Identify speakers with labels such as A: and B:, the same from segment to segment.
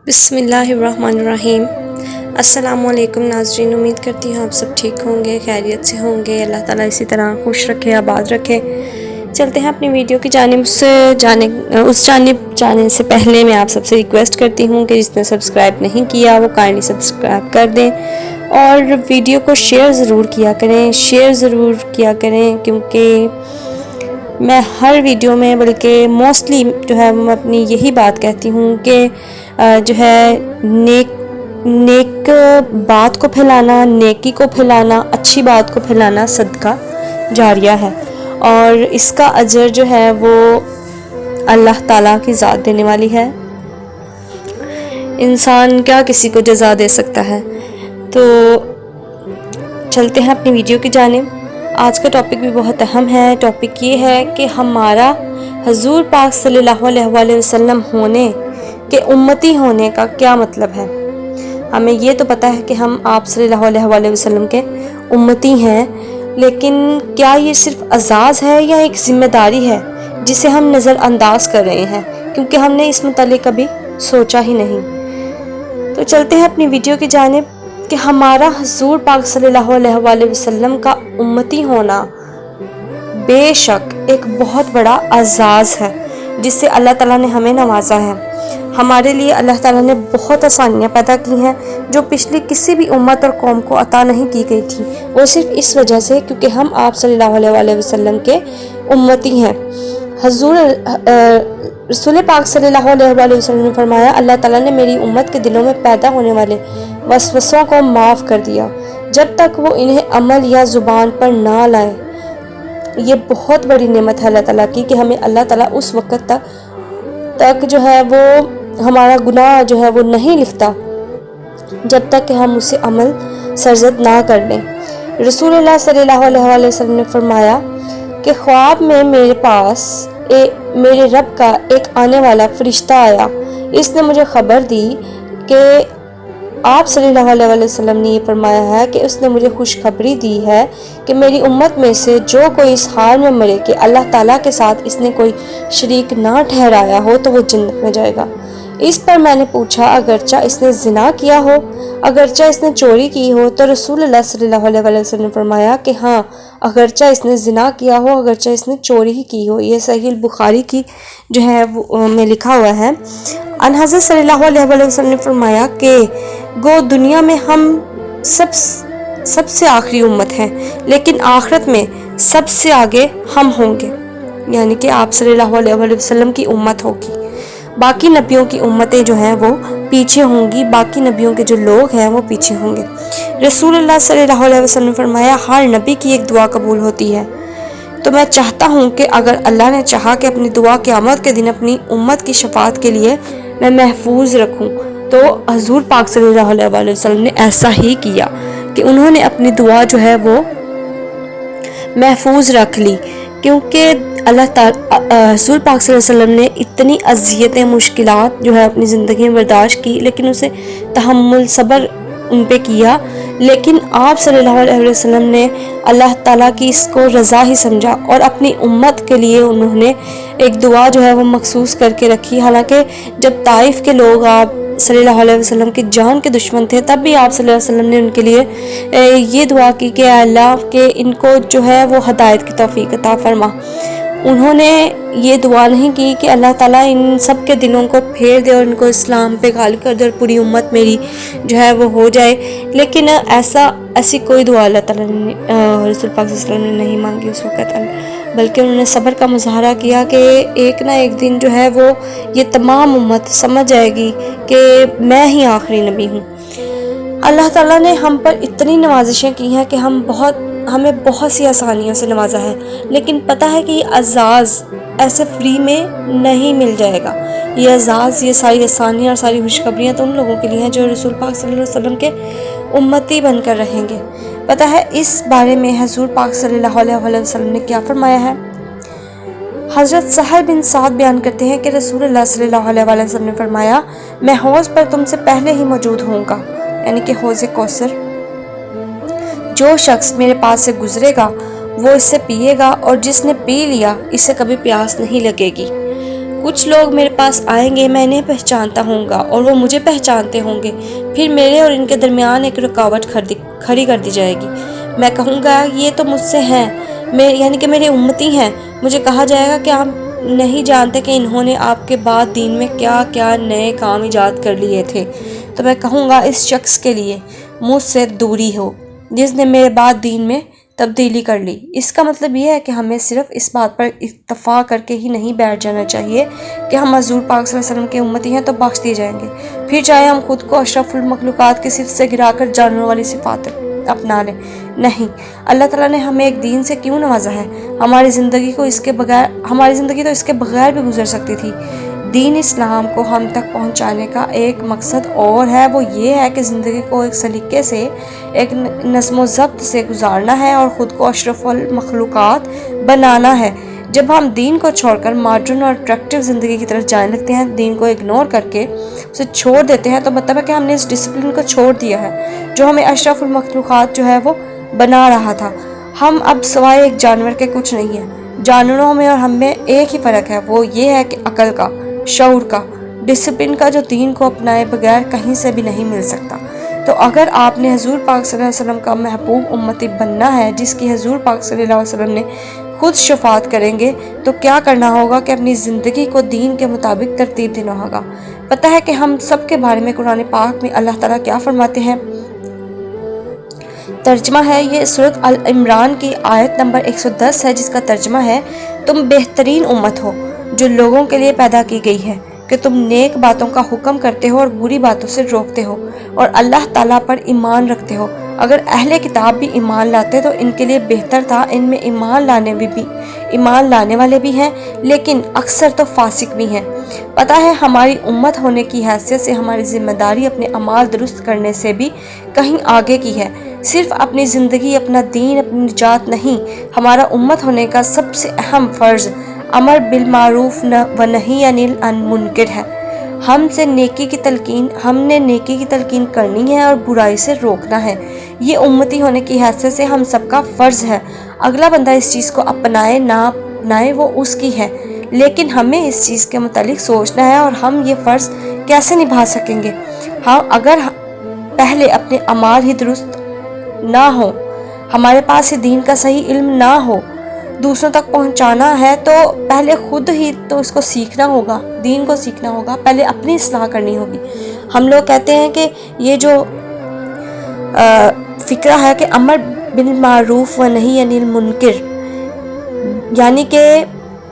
A: بسم اللہ الرحمن الرحیم۔ السلام علیکم ناظرین، امید کرتی ہوں آپ سب ٹھیک ہوں گے، خیریت سے ہوں گے۔ اللہ تعالیٰ اسی طرح خوش رکھے، آباد رکھے۔ چلتے ہیں اپنی ویڈیو کی جانب اس جانب جانے سے پہلے میں آپ سب سے ریکویسٹ کرتی ہوں کہ جس نے سبسکرائب نہیں کیا وہ کائنڈلی سبسکرائب کر دیں اور ویڈیو کو شیئر ضرور کیا کریں کیونکہ میں ہر ویڈیو میں بلکہ موسٹلی جو ہے میں اپنی یہی بات کہتی ہوں کہ جو ہے نیک بات کو پھیلانا، نیکی کو پھیلانا، اچھی بات کو پھیلانا صدقہ جاریہ ہے، اور اس کا اجر جو ہے وہ اللہ تعالیٰ کی ذات دینے والی ہے۔ انسان کیا کسی کو جزا دے سکتا ہے؟ تو چلتے ہیں اپنی ویڈیو کی جانب۔ آج کا ٹاپک بھی بہت اہم ہے۔ ٹاپک یہ ہے کہ ہمارا حضور پاک صلی اللہ علیہ وآلہ وسلم ہونے کے امتی ہونے کا کیا مطلب ہے۔ ہمیں یہ تو پتہ ہے کہ ہم آپ صلی اللہ علیہ وآلہ وسلم کے امتی ہیں، لیکن کیا یہ صرف اعزاز ہے یا ایک ذمہ داری ہے جسے ہم نظر انداز کر رہے ہیں کیونکہ ہم نے اس متعلق کبھی سوچا ہی نہیں۔ تو چلتے ہیں اپنی ویڈیو کی جانب کہ ہمارا حضور پاک صلی اللہ علیہ وآلہ وسلم کا امتی ہونا بے شک ایک بہت بڑا اعزاز ہے جس سے اللہ تعالیٰ نے ہمیں نوازا ہے۔ ہمارے لیے اللہ تعالیٰ نے بہت آسانیاں پیدا کی ہیں جو پچھلی کسی بھی امت اور قوم کو عطا نہیں کی گئی تھی، وہ صرف اس وجہ سے کیونکہ ہم آپ صلی اللہ علیہ وآلہ وسلم کے امتی ہیں۔ رسول پاک صلی اللہ علیہ وآلہ وسلم نے فرمایا، اللہ تعالیٰ نے میری امت کے دلوں میں پیدا ہونے والے وسوسوں کو معاف کر دیا جب تک وہ انہیں عمل یا زبان پر نہ لائے۔ یہ بہت بڑی نعمت ہے اللہ تعالیٰ کی کہ ہمیں اللہ تعالیٰ اس وقت تک جو ہے وہ ہمارا گناہ جو ہے وہ نہیں لکھتا جب تک کہ ہم اسے عمل سرزد نہ کر لیں۔ رسول اللہ صلی اللہ علیہ وآلہ وسلم نے فرمایا کہ خواب میں میرے پاس میرے رب کا ایک آنے والا فرشتہ آیا، اس نے مجھے خبر دی کہ آپ صلی اللہ علیہ وآلہ وسلم نے یہ فرمایا ہے کہ اس نے مجھے خوشخبری دی ہے کہ میری امت میں سے جو کوئی اس حال میں مرے کہ اللہ تعالیٰ کے ساتھ اس نے کوئی شریک نہ ٹھہرایا ہو تو وہ جنت میں جائے گا۔ اس پر میں نے پوچھا، اگرچہ اس نے زنا کیا ہو، اگرچہ اس نے چوری کی ہو؟ تو رسول اللہ صلی اللہ علیہ وآلہ وسلم نے فرمایا کہ ہاں، اگرچہ اس نے زنا کیا ہو، اگرچہ اس نے چوری ہی کی ہو۔ یہ صحیح البخاری کی جو ہے میں لکھا ہوا ہے۔ ان حضرت صلی اللہ علیہ وآلہ وسلم نے فرمایا کہ گو دنیا میں ہم سب سے آخری امت ہیں، لیکن آخرت میں سب سے آگے ہم ہوں گے، یعنی کہ آپ صلی اللہ علیہ وآلہ وسلم کی امت ہوگی، باقی نبیوں کی امتیں جو ہیں وہ پیچھے ہوں گی، باقی نبیوں کے جو لوگ ہیں وہ پیچھے ہوں گے۔ رسول اللہ صلی اللہ علیہ وسلم نے فرمایا، ہر نبی کی ایک دعا قبول ہوتی ہے، تو میں چاہتا ہوں کہ اگر اللہ نے چاہا کہ اپنی دعا قیامت کے دن اپنی امت کی شفاعت کے لیے میں محفوظ رکھوں تو حضور پاک صلی اللہ علیہ وآلہ وسلم نے ایسا ہی کیا کہ انہوں نے اپنی دعا جو ہے وہ محفوظ رکھ لی، کیونکہ اللہ تعالیٰ حضور پاک صلی اللہ علیہ وسلم نے اتنی اذیتیں، مشکلات جو ہے اپنی زندگی میں برداشت کی، لیکن اسے تحمل، صبر ان پہ کیا، لیکن آپ صلی اللہ علیہ وسلم نے اللہ تعالیٰ کی اس کو رضا ہی سمجھا اور اپنی امت کے لیے انہوں نے ایک دعا جو ہے وہ مخصوص کر کے رکھی۔ حالانکہ جب طائف کے لوگ آپ صلی اللہ علیہ وسلم کی جان کے دشمن تھے، تب بھی آپ صلی اللہ علیہ وسلم نے ان کے لیے یہ دعا کی کہ اے اللہ کہ ان کو جو ہے وہ ہدایت کی توفیق عطا فرما۔ انہوں نے یہ دعا نہیں کی کہ اللہ تعالیٰ ان سب کے دلوں کو پھیر دے اور ان کو اسلام پہ غالب کر دے اور پوری امت میری جو ہے وہ ہو جائے، لیکن ایسی کوئی دعا اللہ تعالیٰ نے رسول پاک صلی اللہ علیہ وسلم نے نہیں مانگی اس وقت، بلکہ انہوں نے صبر کا مظاہرہ کیا کہ ایک نہ ایک دن جو ہے وہ یہ تمام امت سمجھ جائے گی کہ میں ہی آخری نبی ہوں۔ اللہ تعالیٰ نے ہم پر اتنی نوازشیں کی ہیں کہ ہمیں بہت سی آسانیوں سے نوازا ہے، لیکن پتہ ہے کہ یہ اعزاز ایسے فری میں نہیں مل جائے گا۔ یہ اعزاز، یہ ساری آسانیاں اور ساری خوشخبریاں تو ان لوگوں کے لیے ہیں جو رسول پاک صلی اللہ علیہ وسلم کے امتی بن کر رہیں گے۔ پتہ ہے اس بارے میں حضور پاک صلی اللہ علیہ وسلم نے کیا فرمایا ہے؟ حضرت سہل بن سعد بیان کرتے ہیں کہ رسول اللہ صلی اللہ علیہ وسلم نے فرمایا، میں حوض پر تم سے پہلے ہی موجود ہوں گا، یعنی کہ حوض کوثر۔ جو شخص میرے پاس سے گزرے گا وہ اس سے پیے گا، اور جس نے پی لیا اسے کبھی پیاس نہیں لگے گی۔ کچھ لوگ میرے پاس آئیں گے، میں انہیں پہچانتا ہوں گا اور وہ مجھے پہچانتے ہوں گے، پھر میرے اور ان کے درمیان ایک رکاوٹ کھڑی کر دی جائے گی۔ میں کہوں گا یہ تو مجھ سے ہیں، یعنی کہ میرے امتی ہیں۔ مجھے کہا جائے گا کہ آپ نہیں جانتے کہ انہوں نے آپ کے بعد دین میں کیا کیا نئے کام ایجاد کر لیے تھے۔ تو میں کہوں گا اس شخص کے لیے مجھ سے دوری ہو جس نے میرے بعد دین میں تبدیلی کر لی۔ اس کا مطلب یہ ہے کہ ہمیں صرف اس بات پر اتفاق کر کے ہی نہیں بیٹھ جانا چاہیے کہ ہم حضور پاک صلی اللہ علیہ وسلم کے امتی ہیں تو بخش دیے جائیں گے، پھر چاہے ہم خود کو اشرف المخلوقات کی صفت سے گرا کر جانوروں والی صفات اپنا لیں۔ نہیں، اللہ تعالیٰ نے ہمیں ایک دین سے کیوں نوازا ہے؟ ہماری زندگی تو اس کے بغیر بھی گزر سکتی تھی۔ دین اسلام کو ہم تک پہنچانے کا ایک مقصد اور ہے، وہ یہ ہے کہ زندگی کو ایک سلیقے سے، ایک نظم و ضبط سے گزارنا ہے اور خود کو اشرف المخلوقات بنانا ہے۔ جب ہم دین کو چھوڑ کر ماڈرن اور اٹریکٹیو زندگی کی طرف جانے لگتے ہیں، دین کو اگنور کر کے اسے چھوڑ دیتے ہیں، تو مطلب ہے کہ ہم نے اس ڈسپلن کو چھوڑ دیا ہے جو ہمیں اشرف المخلوقات وہ بنا رہا تھا۔ ہم اب سوائے ایک جانور کے کچھ نہیں ہیں۔ جانوروں میں اور ہم میں ایک ہی فرق ہے، وہ یہ ہے کہ عقل کا، شعور کا، ڈسپلن کا، جو دین کو اپنائے بغیر کہیں سے بھی نہیں مل سکتا۔ تو اگر آپ نے حضور پاک صلی اللہ علیہ وسلم کا محبوب امتی بننا ہے، جس کی حضور پاک صلی اللہ علیہ وسلم نے خود شفاعت کریں گے، تو کیا کرنا ہوگا کہ اپنی زندگی کو دین کے مطابق ترتیب دینا ہوگا۔ پتہ ہے کہ ہم سب کے بارے میں قرآن پاک میں اللہ تعالیٰ کیا فرماتے ہیں؟ ترجمہ ہے، یہ سورۃ ال عمران کی آیت نمبر 110 ہے، جس کا ترجمہ ہے، تم بہترین امت ہو جو لوگوں کے لیے پیدا کی گئی ہے کہ تم نیک باتوں کا حکم کرتے ہو اور بری باتوں سے روکتے ہو اور اللہ تعالیٰ پر ایمان رکھتے ہو۔ اگر اہل کتاب بھی ایمان لاتے تو ان کے لیے بہتر تھا، ان میں ایمان لانے والے بھی ہیں لیکن اکثر تو فاسق بھی ہیں۔ پتہ ہے ہماری امت ہونے کی حیثیت سے ہماری ذمہ داری اپنے اعمال درست کرنے سے بھی کہیں آگے کی ہے۔ صرف اپنی زندگی، اپنا دین، اپنی نجات نہیں، ہمارا امت ہونے کا سب سے اہم فرض امر بالمعروف و نہی عن المنکر ہے۔ ہم نے نیکی کی تلقین کرنی ہے اور برائی سے روکنا ہے۔ یہ امتی ہونے کی حیثیت سے ہم سب کا فرض ہے۔ اگلا بندہ اس چیز کو اپنائے نہ اپنائے وہ اس کی ہے، لیکن ہمیں اس چیز کے متعلق سوچنا ہے اور ہم یہ فرض کیسے نبھا سکیں گے اگر پہلے اپنے اعمال ہی درست نہ ہو، ہمارے پاس ہی دین کا صحیح علم نہ ہو۔ دوسروں تک پہنچانا ہے تو پہلے خود ہی تو اس کو سیکھنا ہوگا، دین کو سیکھنا ہوگا، پہلے اپنی اصلاح کرنی ہوگی۔ ہم لوگ کہتے ہیں کہ یہ جو فکرہ ہے کہ امر بالمعروف و نہی عن المنکر، یعنی کہ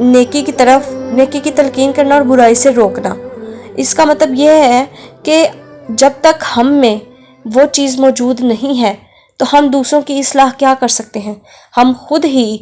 A: نیکی کی تلقین کرنا اور برائی سے روکنا، اس کا مطلب یہ ہے کہ جب تک ہم میں وہ چیز موجود نہیں ہے تو ہم دوسروں کی اصلاح کیا کر سکتے ہیں؟ ہم خود ہی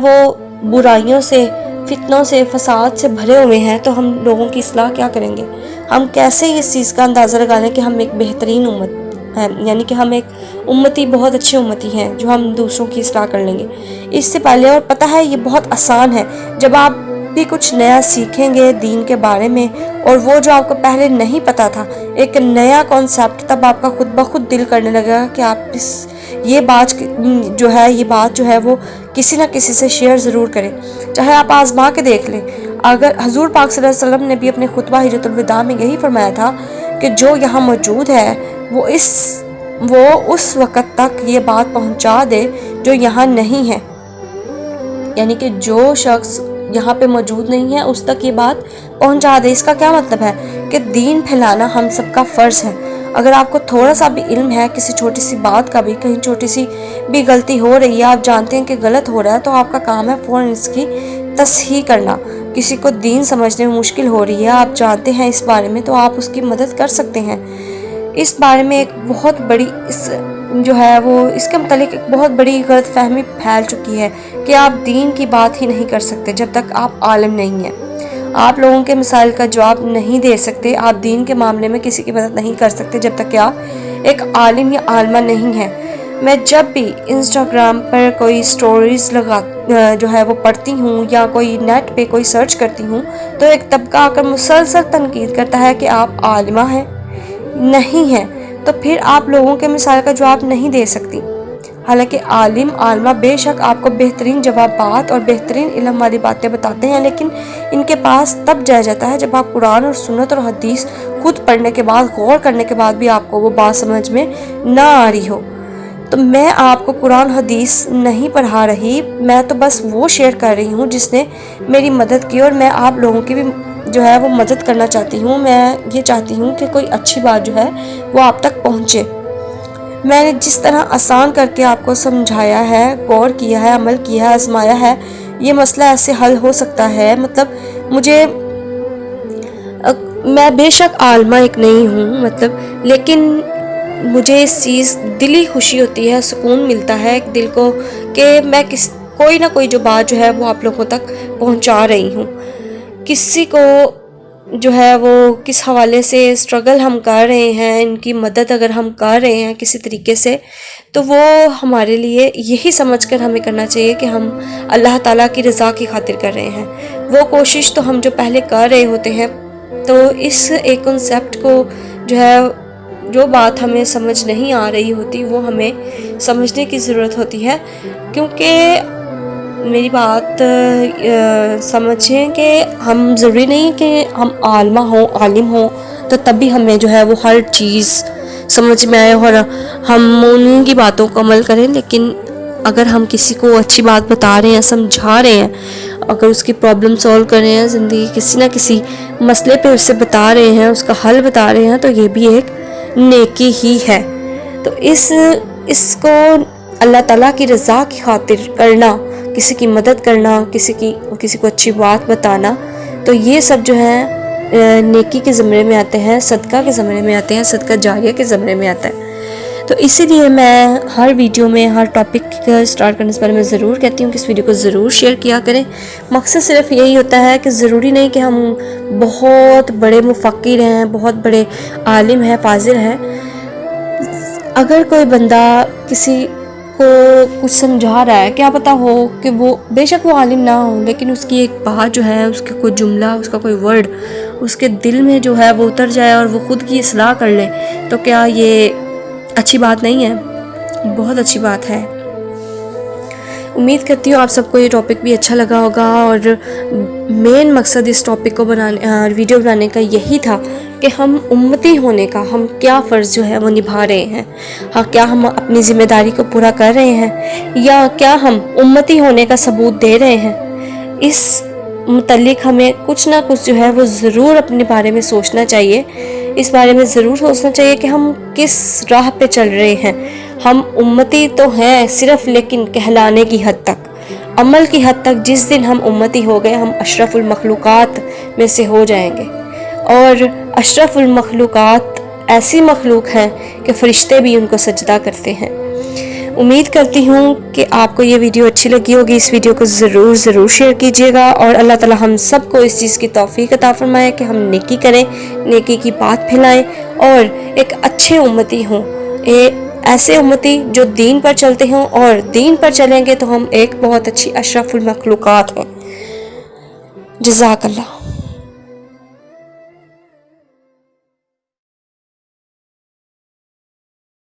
A: وہ برائیوں سے، فتنوں سے، فساد سے بھرے ہوئے ہیں، تو ہم لوگوں کی اصلاح کیا کریں گے؟ ہم کیسے اس چیز کا اندازہ لگا لیں کہ ہم ایک بہترین امت ہیں، یعنی کہ ہم ایک امتی، بہت اچھے امتی ہیں جو ہم دوسروں کی اصلاح کر لیں گے؟ اس سے پہلے، اور پتہ ہے یہ بہت آسان ہے، جب آپ بھی کچھ نیا سیکھیں گے دین کے بارے میں، اور وہ جو آپ کو پہلے نہیں پتا تھا، ایک نیا کانسیپٹ، تب آپ کا خود بخود دل کرنے لگے گا کہ آپ یہ بات وہ کسی نہ کسی سے شیئر ضرور کریں، چاہے آپ آزما کے دیکھ لیں۔ اگر حضور پاک صلی اللہ علیہ وسلم نے بھی اپنے خطبہ ہجرت الوداع میں یہی فرمایا تھا کہ جو یہاں موجود ہے وہ اس وقت تک یہ بات پہنچا دے جو یہاں نہیں ہے، یعنی کہ جو شخص یہاں پہ موجود نہیں ہے اس تک یہ بات پہنچا دے۔ اس کا کیا مطلب ہے کہ دین پھیلانا ہم سب کا فرض ہے۔ اگر آپ کو تھوڑا سا بھی علم ہے کسی چھوٹی سی بات کا بھی، کہیں چھوٹی سی بھی غلطی ہو رہی ہے، آپ جانتے ہیں کہ غلط ہو رہا ہے، تو آپ کا کام ہے فوراً اس کی تصحیح کرنا۔ کسی کو دین سمجھنے میں مشکل ہو رہی ہے، آپ جانتے ہیں اس بارے میں، تو آپ اس کی مدد کر سکتے ہیں۔ اس بارے میں ایک بہت بڑی اس کے متعلق ایک بہت بڑی غلط فہمی پھیل چکی ہے کہ آپ دین کی بات ہی نہیں کر سکتے جب تک آپ عالم نہیں ہیں، آپ لوگوں کے مسائل کا جواب نہیں دے سکتے، آپ دین کے معاملے میں کسی کی مدد نہیں کر سکتے جب تک کہ آپ ایک عالم یا عالمہ نہیں ہیں۔ میں جب بھی انسٹاگرام پر کوئی سٹوریز وہ پڑھتی ہوں یا کوئی نیٹ پہ کوئی سرچ کرتی ہوں، تو ایک طبقہ آ کر مسلسل تنقید کرتا ہے کہ آپ عالمہ ہیں، نہیں ہیں، تو پھر آپ لوگوں کے مسائل کا جواب نہیں دے سکتی۔ حالانکہ عالم عالمہ بے شک آپ کو بہترین جوابات اور بہترین علم والی باتیں بتاتے ہیں، لیکن ان کے پاس تب جایا جاتا ہے جب آپ قرآن اور سنت اور حدیث خود پڑھنے کے بعد، غور کرنے کے بعد بھی آپ کو وہ بات سمجھ میں نہ آ رہی ہو۔ تو میں آپ کو قرآن حدیث نہیں پڑھا رہی، میں تو بس وہ شیئر کر رہی ہوں جس نے میری مدد کی، اور میں آپ لوگوں کی بھی جو ہے وہ مدد کرنا چاہتی ہوں۔ میں یہ چاہتی ہوں کہ کوئی اچھی بات جو ہے وہ آپ تک پہنچے۔ میں نے جس طرح آسان کر کے آپ کو سمجھایا ہے، غور کیا ہے، عمل کیا ہے، آزمایا ہے، یہ مسئلہ ایسے حل ہو سکتا ہے۔ مطلب میں بے شک عالمہ ایک نہیں ہوں، لیکن مجھے اس چیز دلی خوشی ہوتی ہے، سکون ملتا ہے دل کو کہ میں کوئی نہ کوئی جو بات جو ہے وہ آپ لوگوں تک پہنچا رہی ہوں۔ کسی کو جو ہے وہ کس حوالے سے اسٹرگل ہم کر رہے ہیں، ان کی مدد اگر ہم کر رہے ہیں کسی طریقے سے، تو وہ ہمارے لیے یہی سمجھ کر ہمیں کرنا چاہیے کہ ہم اللہ تعالیٰ کی رضا کی خاطر کر رہے ہیں۔ وہ کوشش تو ہم جو پہلے کر رہے ہوتے ہیں، تو اس ایک کنسیپٹ کو جو ہے، جو بات ہمیں سمجھ نہیں آ رہی ہوتی وہ ہمیں سمجھنے کی ضرورت ہوتی ہے، کیونکہ میری بات سمجھیں کہ ہم ضروری نہیں کہ ہم عالمہ ہوں، عالم ہوں تو تب بھی ہمیں جو ہے وہ ہر چیز سمجھ میں آئے اور ہم انہیں کی باتوں کو عمل کریں۔ لیکن اگر ہم کسی کو اچھی بات بتا رہے ہیں، سمجھا رہے ہیں، اگر اس کی پرابلم سولو کر رہے ہیں، زندگی کسی نہ کسی مسئلے پہ اسے بتا رہے ہیں، اس کا حل بتا رہے ہیں، تو یہ بھی ایک نیکی ہی ہے۔ تو اس کو اللہ تعالیٰ کی رضا کی خاطر کرنا، کسی کی مدد کرنا، کسی کو اچھی بات بتانا، تو یہ سب جو ہے نیکی کے زمرے میں آتے ہیں، صدقہ کے زمرے میں آتے ہیں، صدقہ جاریہ کے زمرے میں آتا ہے۔ تو اسی لیے میں ہر ویڈیو میں، ہر ٹاپک سٹارٹ کرنے سے پہلے میں ضرور کہتی ہوں کہ اس ویڈیو کو ضرور شیئر کیا کریں۔ مقصد صرف یہی ہوتا ہے کہ ضروری نہیں کہ ہم بہت بڑے مفکر ہیں، بہت بڑے عالم ہیں، فاضل ہیں۔ اگر کوئی بندہ کسی کو کچھ سمجھا رہا ہے، کیا پتہ ہو کہ وہ بے شک وہ عالم نہ ہو، لیکن اس کی ایک بات جو ہے، اس کا کوئی جملہ، اس کا کوئی ورڈ اس کے دل میں جو ہے وہ اتر جائے اور وہ خود کی اصلاح کر لے، تو کیا یہ اچھی بات نہیں ہے؟ بہت اچھی بات ہے۔ امید کرتی ہوں آپ سب کو یہ ٹاپک بھی اچھا لگا ہوگا، اور مین مقصد اس ٹاپک کو ویڈیو بنانے کا یہی تھا کہ ہم امتی ہونے کا ہم کیا فرض جو ہے وہ نبھا رہے ہیں، کیا ہم اپنی ذمہ داری کو پورا کر رہے ہیں، یا کیا ہم امتی ہونے کا ثبوت دے رہے ہیں۔ اس متعلق ہمیں کچھ نہ کچھ جو ہے وہ ضرور اپنے بارے میں سوچنا چاہیے، اس بارے میں ضرور سوچنا چاہیے کہ ہم کس راہ پہ چل رہے ہیں۔ ہم امتی تو ہیں صرف، لیکن کہلانے کی حد تک، عمل کی حد تک جس دن ہم امتی ہو گئے، ہم اشرف المخلوقات میں سے ہو جائیں گے۔ اور اشرف المخلوقات ایسی مخلوق ہیں کہ فرشتے بھی ان کو سجدہ کرتے ہیں۔ امید کرتی ہوں کہ آپ کو یہ ویڈیو اچھی لگی ہوگی۔ اس ویڈیو کو ضرور شیئر کیجیے گا، اور اللہ تعالی ہم سب کو اس چیز کی توفیق عطا فرمائے کہ ہم نیکی کریں، نیکی کی بات پھیلائیں، اور ایک اچھے امتی ہوں، ایسے امتی جو دین پر چلتے ہوں، اور دین پر چلیں گے تو ہم ایک بہت اچھی اشرف المخلوقات ہیں۔ جزاک اللہ۔